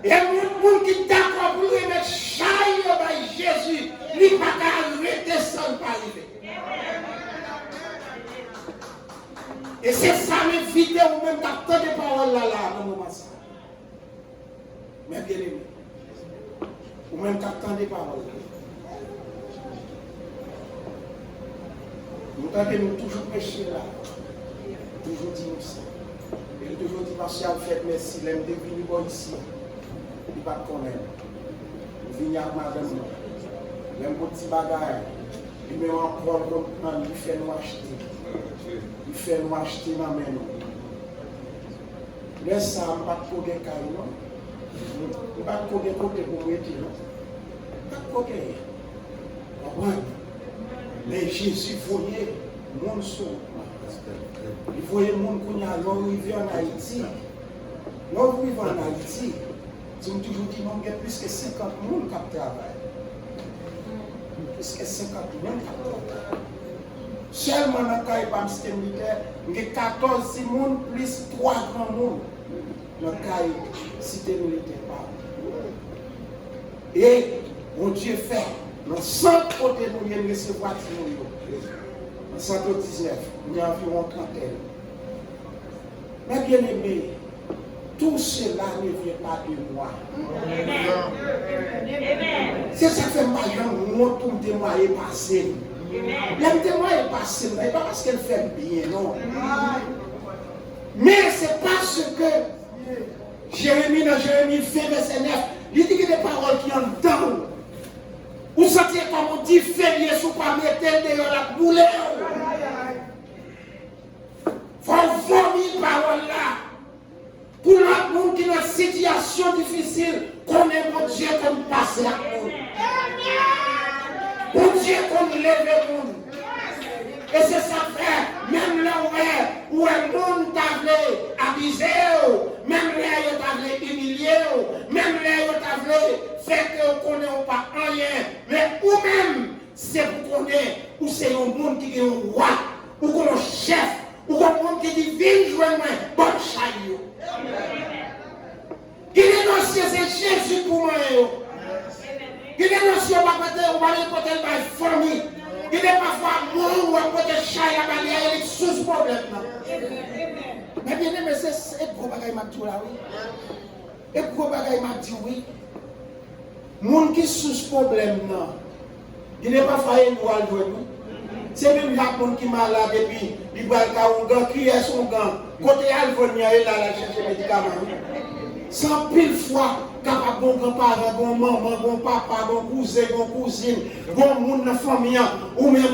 Et nous qui est d'accord pour lui mettre chaille par Jésus, il ne va pas arrêter sans pas arriver. Et c'est ça, m'inviter ou même capter des paroles là, dans le moment ça. Mais bien aimé, ou même capter des paroles là. Nous avons toujours péché là. Toujours dit ça. Il toujours dit, parce qu'il a fait merci, il est venu ici. Il ne va pas connaître. Il vient avec madame. Il a un petit bagage. Il met encore comme il fait nous acheter. Il fait nous acheter dans la main. Laisse ça, il ne va pas de caille, non? Il ne va pas de côté pour mettre, non? Il ne va pas de côté. Mais Jésus voyait le monde sauve. Il voyait le monde qui vit en Haïti. Nous vivons en Haïti. Tu me toujours dit qu'il y a plus que 50 personnes qui travaillent. Plus que 50 personnes qui travaillent. Seulement dans le cas de système militaire, il y a 14 personnes plus 3 grands mondes. Dans le cas de cité militaire. Et mon Dieu fait, dans 100 côtés, nous allons recevoir dans 119, il y a environ 30 ans. Mais bien aimé, tout cela ne vient pas de moi. C'est ça que fait ma jambe, moi, tout le témoin est passé. Le témoin est passé, mais pas parce qu'elle fait bien, non. Mais c'est parce que Jérémie, dans Jérémie 20, verset 9, il dit que des paroles qui en dedans. Vous sentez comme on dit, férié sous pas mettre dehors la boule. Faut vomir parole là. Pour l'autre monde qui est dans une situation difficile, qu'on est mon Dieu comme passe la monde. Mon Dieu comme lève le monde. Et c'est ça fait, même là où un monde t'avait avisé, même là où t'avait humilié, même là où t'avait fait que vous ne connaissez pas rien, mais vous-même, c'est vous connaissez, ou c'est un monde qui est un roi, ou un chef, ou un monde qui dit, viens jouer moi, bon chaillot. Il est dans c'est Jésus pour moi. Il est dans ce on va côté de ma famille. Il est parfois mon ou à côté de chaille à la balière, il est sous problème. Mais bien aimé, c'est gros bagaille m'a dit là, oui. Et gros bagaille m'a dit oui. Moun qui sous problème là, il n'est pas failli nous à jouer. C'est même là moun qui malade et puis il va un gant, qui est son gant. Côté Alvonia, il a chercher médicaments. Sans pile fois, capable bon grand-parent, bon maman, bon papa, bon cousin, bon cousine, bon monde dans la famille, ou même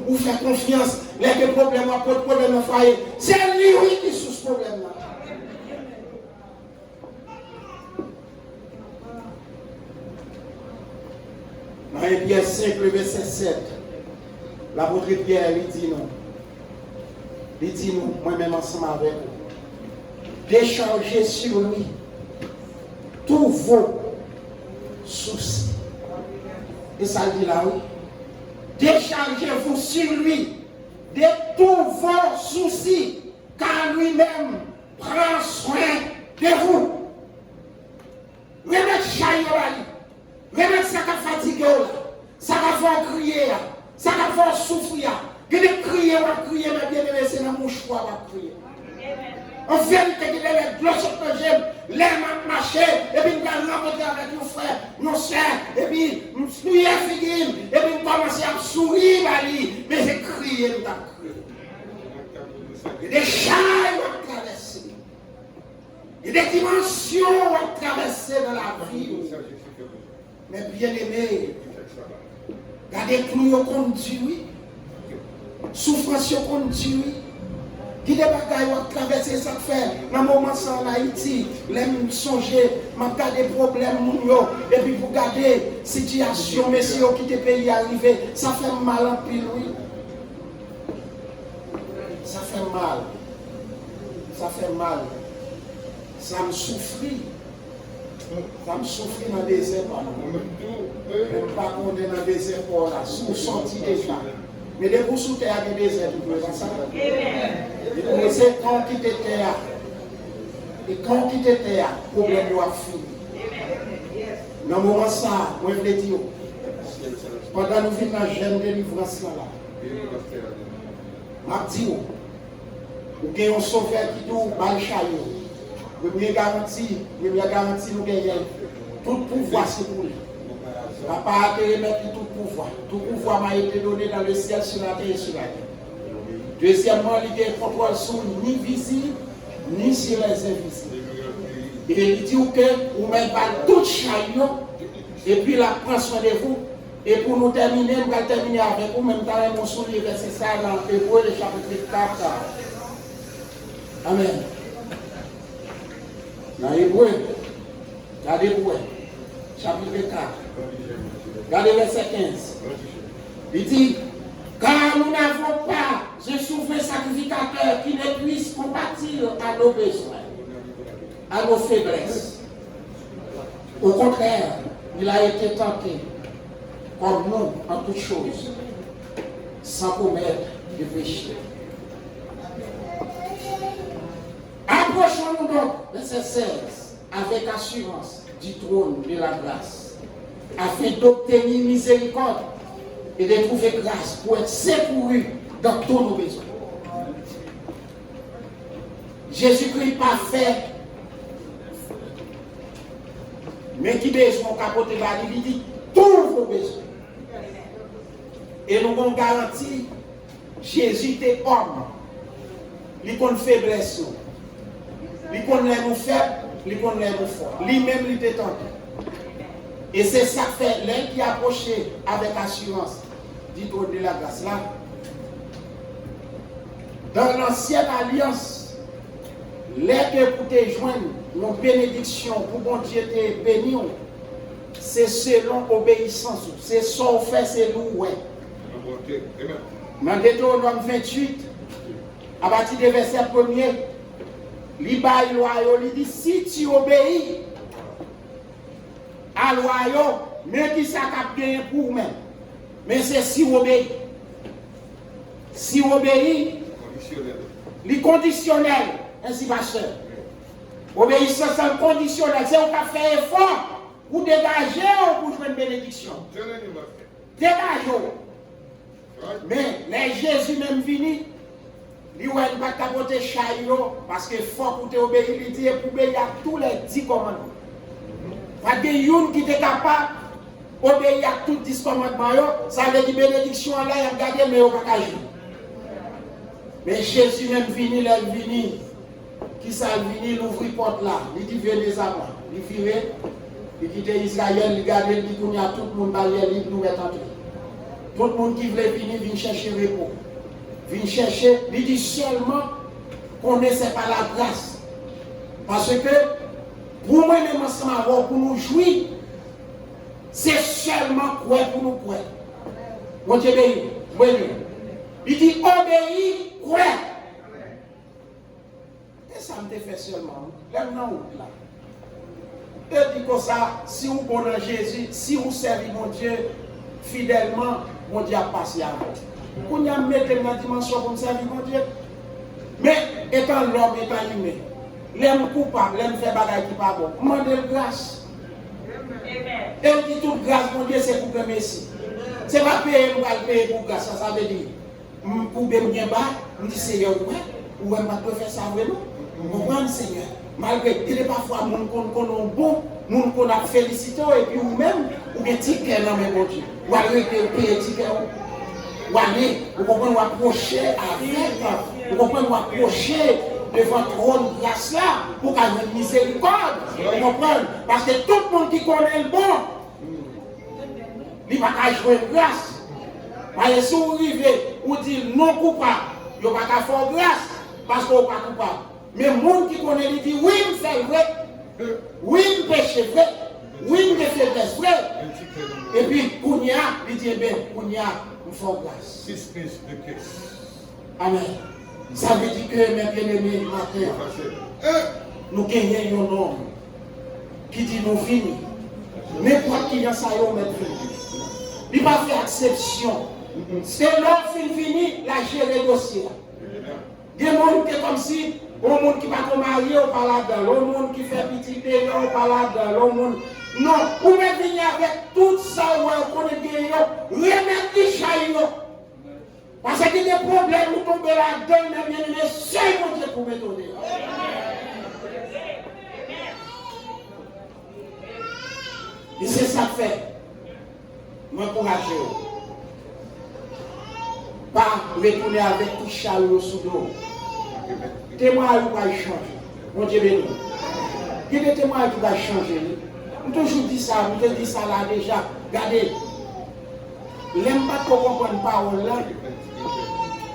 ou faire confiance, les problèmes, pas de problème dans foyer. C'est lui qui sous ce problème-là. Dans un Pierre 5, le verset 7, l'apôtre Pierre lui dit non. Il dit nous, moi-même ensemble avec vous, déchargez sur lui tous vos soucis. Et ça dit là, oui. Déchargez-vous sur lui de tous vos soucis, car lui-même prend soin de vous. Remettez chaillot, remettez ça qui fatigue, ça qui fait crier, ça qui fait souffrir. Il est crier, on va crier, mais bien aimé, c'est dans mon choix, on va crier. En vérité, il est le gloss que j'aime, l'air m'a marché, et puis il a rencontré avec nos frères, nos soeurs, et puis nous y a fini, et puis nous commençons à sourire, mais c'est crier, nous avons crié. Il y a des chailles à traverser. Il y a des dimensions à traverser dans la vie. Mais bien aimé, regardez tout le monde conduit. Souffrance conduit, qui des bagailles ont traversé ça fait dans le moment sans Haïti, les songer, m'a gardé problème et puis vous garder situation messieurs qui te pays arrivé, ça fait mal en pile oui. Ça fait mal. Ça fait mal. Ça me souffrit. Ça me souffrit dans le désert. Je ne peux pas compter dans le désert pour là, sous sorti déjà. Mais les vous sous terre avec des désert, vous pouvez ça. Et c'est quand qui était terre. Et quand qui était terre, le problème doit finir. Dans le moment ça, moi je l'ai dit, pendant nous vivons dans la jeune délivrance là, je dis, vous avez un sauveur qui dit, mal chaillot. Vous avez garanti, nous gagnons. Tout pouvoir c'est pour lui. Papa a été remettre tout pouvoir. Tout pouvoir m'a été donné dans le ciel, sur la terre et sur la terre. Deuxièmement, il y a un contrôle sur ni visible, ni sur les invisibles. Et il dit que vous mettez tout chaillot, et puis la prend soin de vous. Et pour nous terminer, nous allons terminer avec vous, même dans mon soulier, c'est ça dans Hébreux, le chapitre 4. Amen. Dans Hébreux, regardez Hébreux, chapitre 4. Regardez verset 15. Il dit, car nous n'avons pas un souverain sacrificateur qui ne puisse compatir à nos besoins, à nos faiblesses. Au contraire, il a été tenté, comme nous, en toutes choses, sans commettre de péché. Approchons-nous donc, verset 16, avec assurance du trône de la grâce, afin d'obtenir miséricorde et de trouver grâce pour être secouru dans tous nos besoins. Jésus-Christ parfait, mais qui besoin capoter la vie, il dit tous vos besoins. Et nous avons garanti, Jésus était homme, il connaît faiblesse, il connaît nous faibles, il connaît nous forts, lui-même il était tenté. Et c'est ça que fait l'un qui approchait avec assurance du trône de la grâce là. Dans l'ancienne alliance, les que pour te joindre nos bénédictions, pour bon Dieu te bénir, c'est selon obéissance, c'est ça qu'on fait, c'est nous, ouais. Dans Deutéronome 28, à partir du verset 1er, il dit si tu obéis à l'oyo, mais qui ça qu'a gagné pour même. Mais c'est si vous obéis. Si vous obéis, le conditionnel, ainsi pasteur. Obéissance en conditionnel, c'est on a fait effort pour dégager ou pour jouer une bénédiction. Dégager. Mais les Jésus même vini, il ne va pas capoter chaillot parce que faut pour t'obéir, il dit pour obéir à tous les 10 commandements. Pas de yon qui est capable d'obéir à tous les 10 commandements, ça veut dire bénédiction là, il a gardé, mais il n'a pas jouer. Mais Jésus même vini, il est venu. Qui ça vini, il ouvre la porte là, il dit venez à moi. Il vire, il quitte Israël, il garde, il dit qu'il y a tout le monde barrière, il nous met en tout. Tout le monde qui veut venir, vient chercher repos. Vient chercher, il dit seulement qu'on ne sait pas la grâce. Parce que pour moi, même ensemble, pour nous jouir, c'est seulement quoi pour nous quoi. Mon Dieu, il dit obéis, quoi. Et ça me fait seulement. Là, non, là. Et dit comme ça, si vous connaissez Jésus, si vous servez mon Dieu fidèlement, mon Dieu a passé à vous. Vous n'y mettez dans la dimension pour servir mon Dieu. Mais étant l'homme, étant humain, l'aime coupable, l'aime faire bagaille qui pas bon. Demandez grâce. Et on dit toute grâce, mon Dieu, c'est pour que merci. C'est pas payer, on va payer pour grâce. Ça veut dire, pour bien bas, on dit Seigneur, ou on va faire ça vraiment. Vous comprenez, Seigneur. Malgré que parfois, nous sommes bons, nous sommes félicités, et puis vous-même, vous avez dit que non, mais mon Dieu. Vous avez payer ticket. Vous comprenez, vous approchez avec, vous comprenez, vous approchez devant le trône de grâce là, pour qu'il y ait une miséricorde. Vous comprenez? Parce que tout le monde qui connaît le bon, il ne va pas jouer grâce. Parce que si vous arrivez, vous dites non coupable, il ne va pas faire grâce, parce qu'on n'est pas coupable. Mais le monde qui connaît, il dit oui, il fait vrai, oui, il péché vrai, oui, il fait faiblesse vrai. Et puis, Kounia, il dit bien, Kounia, nous faisons grâce. Amen. Ça veut dire que mes bien-aimés, matin, nous gagnons un homme qui dit nous finissons. N'importe qui dans ça, on met fini. Il va faire exception. C'est l'homme qui finit, la gérer dossier. Il y a des gens qui sont comme si, au monde qui va se marier, on parle là-dedans. Au monde qui fait petit déjeuner, on parle là-dedans. Non, vous pouvez venir avec tout ça, on connaît bien, remettre les chaillots. Parce qu'il y a des problèmes, vous tombez là-dedans, mais bien, mais seul mon Dieu pour m'étonner. Et c'est ça que fait. M'encourager. Pas retourner avec tout chariot sous l'eau. Témoin va changer. Mon Dieu béni. Il y a des témoins qui vont changer. Je toujours dit ça, je dis ça là déjà. Regardez. L'aime pas qu'on comprenne pas parole là.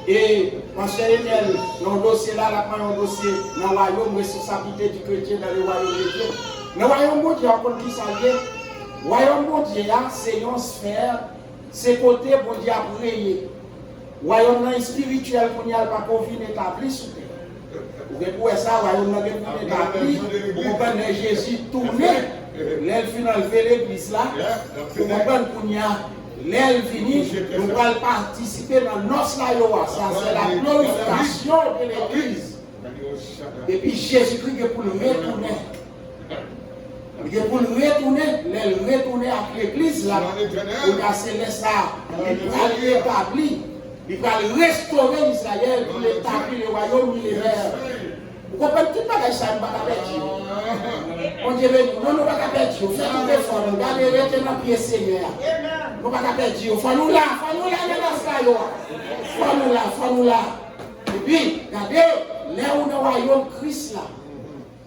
Et parce qu'Emile, dans le dossier là, la prend un dossier dans le royaume, responsabilité du chrétien dans le royaume de Dieu. Dans le royaume de Dieu, on dit ça bien. Le royaume de Dieu, c'est une sphère, c'est côté pour Dieu à prier. Le royaume spirituel, pour n'y a pas qu'on vient établir sous terre. Vous pouvez ça, le royaume vient établir, vous comprenez Jésus tourner, l'elle finit enlever l'église là, vous comprenez qu'on y a L'aile finie, nous allons participer dans notre ça c'est la glorification de l'église. Et puis Jésus-Christ est pour nous retourner. Il est pour nous retourner, retourner à l'église là, pour casser ça, il va l'établir, il va restaurer Israël pour l'établir le royaume millénaire. Vous comprenez tout le monde ça, nous ne va pas perdre. On dit, non, nous ne va pas perdre. Faites tout l'effort, regardez, restez dans le pied Seigneur. Nous ne va pas perdre. Il faut nous là, faut nous là. Et puis, regardez, là où nous voyons Christ là,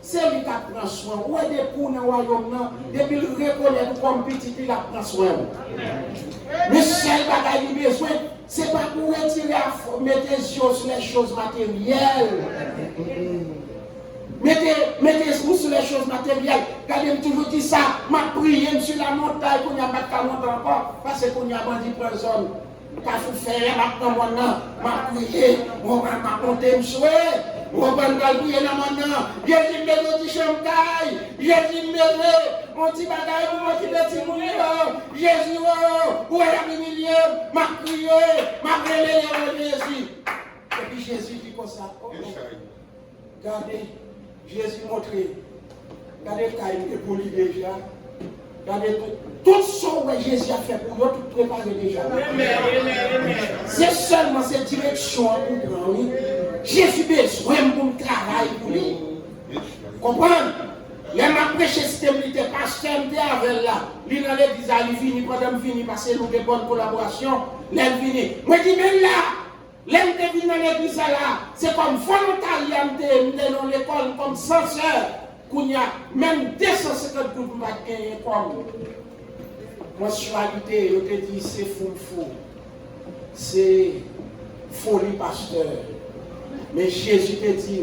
c'est lui qui prend soin. Où est des pour dans le royaume là, depuis le reconnaître comme petit, il prend soin. Mais seul bagage il besoin, ce n'est pas pour retirer, mettre les yeux sur les choses matérielles. Mettez-vous sur les choses matérielles. Regardez, toujours dit ça, ma prière sur la montagne, qu'on n'y a pas de montagne encore, parce qu'on y a bandit pour zone. Quand vous faites, ma prière, on va monter me souhait. On va prier là maintenant. Jésus me dit chantaille. Jésus me dit, on dit bagaille pour moi qui petit mourir. Jésus, où est la millième? Ma prière, ma prière, Jésus. Et puis Jésus dit comme ça. Regardez, Jésus montré. Regardez Caïn est pour lui déjà. Regardez tout ce que Jésus a fait pour nous, tout préparé déjà. C'est seulement cette direction pour prendre. Jésus besoin pour le travail pour lui. Comprenez? Les m'a prêché système militaire, pasteur avec là. Lui dans l'église, il finit, pendant qu'il finit, parce que nous avons de bonnes collaborations. Il finit. Moi, je dis, mais là, l'homme qui vient dans l'église là, c'est comme volontariat dans l'école, comme censeur. Qu'on y a même 250 groupes qui ont comme mensualité, je te dis c'est fou. C'est folie pasteur. Mais Jésus te dit,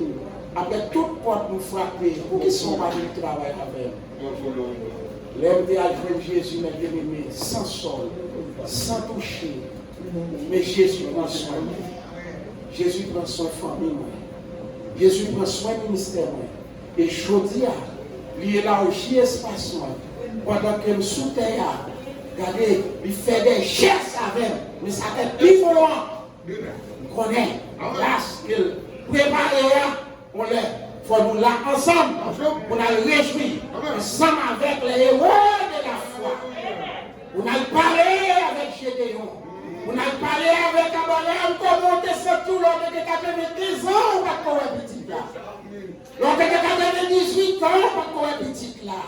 après toute porte nous frapper, pour qu'ils ne soient pas du travail avec nous. L'homme de Jésus m'a aimé sans sol, sans toucher. Mais Jésus prend soin. Jésus prend soin de famille. Jésus prend soin du ministère. Et je dis, il est là où j'ai espace, pendant que je suis sous terre, regardez, il fait des gestes avec, mais ça fait plus fort. On connaît, grâce qu'il prépare, on l'est. Il faut nous là ensemble, on a le réjoui, ensemble avec les héros de la foi. On a parlé avec Gédéon, on a parlé avec Abraham, comment on descend tout l'homme de 90 ans, on va courir petit là. L'homme de 98 ans, on va courir petit là.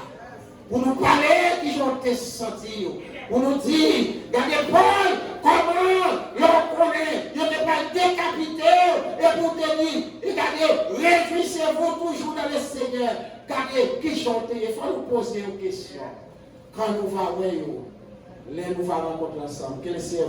Pour nous parler qui ont été sortis, pour nous dire, regardez Paul, comment l'on connaît, il n'est pas décapité, et pour te dire, regardez, réjouissez-vous toujours dans le Seigneur. Regardez, qui chante, il faut nous poser une question. Quand nous allons, nous allons rencontrer ensemble, quel est le